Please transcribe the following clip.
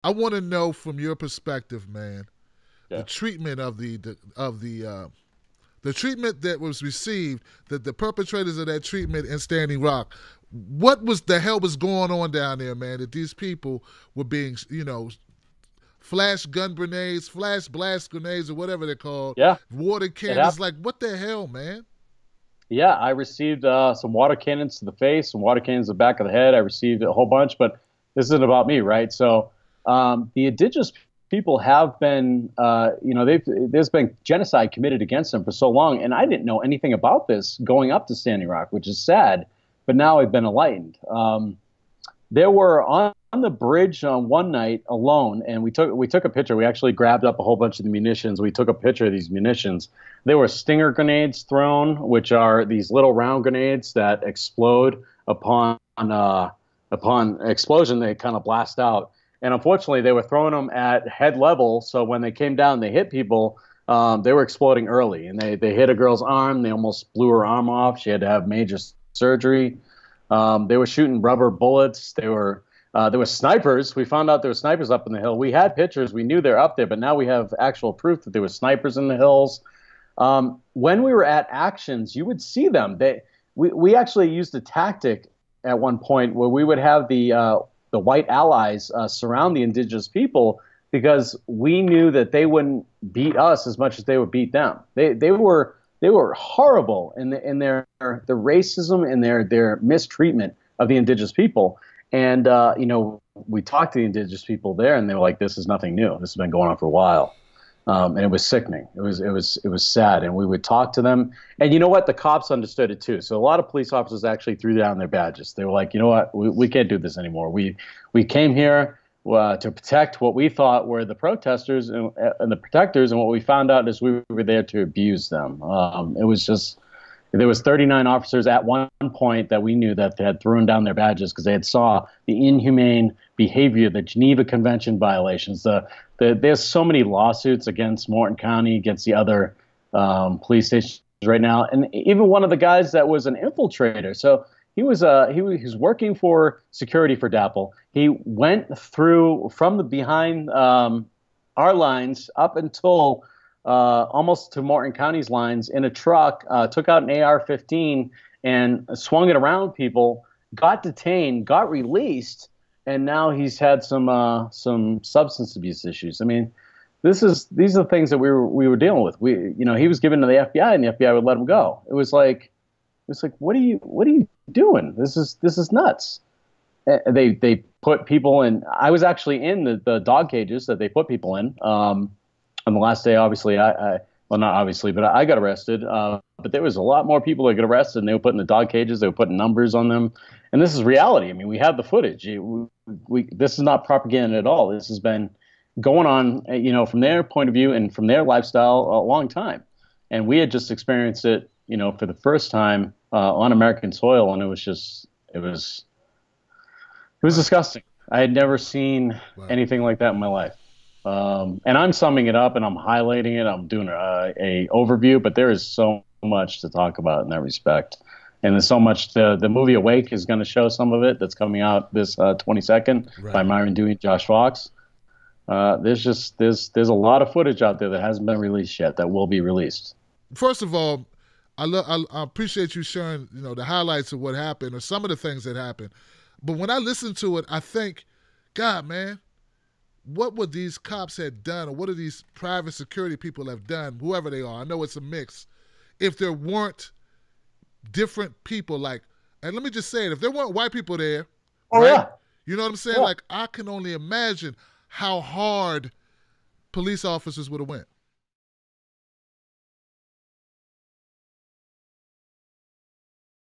I want to know from your perspective, man, the Yeah. treatment of the treatment that was received, that the perpetrators of that treatment in Standing Rock. What was the hell was going on down there, man? That these people were being, flash gun grenades, flash blast grenades, or whatever they're called, Yeah, water it cannons. happened. Like, what the hell, man? Yeah, I received some water cannons to the face, some water cannons to the back of the head. I received a whole bunch, but this isn't about me, right? So the indigenous people have been, there's been genocide committed against them for so long, and I didn't know anything about this going up to Standing Rock, which is sad. But now I've been enlightened. There were on the bridge on one night alone, and we took a picture. We actually grabbed up a whole bunch of the munitions. We took a picture of these munitions. There were stinger grenades thrown, which are these little round grenades that explode upon explosion. They kind of blast out. And unfortunately, they were throwing them at head level. So when they came down, they hit people. They were exploding early, and they hit a girl's arm. They almost blew her arm off. She had to have major surgery. They were shooting rubber bullets. There were snipers. We found out there were snipers up in the hill. We had pictures. We knew they're up there, but now we have actual proof that there were snipers in the hills. When we were at actions, you would see them. We actually used a tactic at one point where we would have the white allies surround the indigenous people because we knew that they wouldn't beat us as much as they would beat them. They were horrible in their the racism and their mistreatment of the indigenous people. And we talked to the indigenous people there, and they were like, "This is nothing new. This has been going on for a while." And it was sickening. It was sad. And we would talk to them. And you know what? The cops understood it too. So a lot of police officers actually threw down their badges. They were like, "You know what? We can't do this anymore. We came here to protect what we thought were the protesters and the protectors, and what we found out is we were there to abuse them." It was just there was 39 officers at one point that we knew that they had thrown down their badges because they had saw the inhumane behavior, the Geneva Convention violations. There's so many lawsuits against Morton County, against the other police stations right now, and even one of the guys that was an infiltrator. So he was working for security for DAPL. He went through from the behind our lines up until almost to Morton County's lines in a truck, took out an AR-15 and swung it around people, got detained, got released, and now he's had some substance abuse issues. I mean, these are things that we were dealing with. He was given to the FBI, and the FBI would let him go. It was like, what are you doing? This is nuts. They put people in. I was actually in the dog cages that they put people in. On the last day, obviously, well, not obviously, but I got arrested. But there was a lot more people that got arrested, and they were put in the dog cages. They were putting numbers on them, and this is reality. I mean, we have the footage. This is not propaganda at all. This has been going on, from their point of view and from their lifestyle a long time, and we had just experienced it, for the first time on American soil, and it was disgusting. I had never seen anything like that in my life. And I'm summing it up and I'm highlighting it. I'm doing a overview, but there is so much to talk about in that respect. And there's so much. The movie Awake is going to show some of it. That's coming out this 22nd by Myron Dewey and Josh Fox. There's a lot of footage out there that hasn't been released yet that will be released. First of all, I appreciate you sharing, the highlights of what happened or some of the things that happened. But when I listen to it, I think, God, man, what would these cops have done, or what do these private security people have done, whoever they are? I know it's a mix. If there weren't different people, and let me just say it, if there weren't white people there, Oh, right? yeah. You know what I'm saying? Yeah. Like, I can only imagine how hard police officers would have went.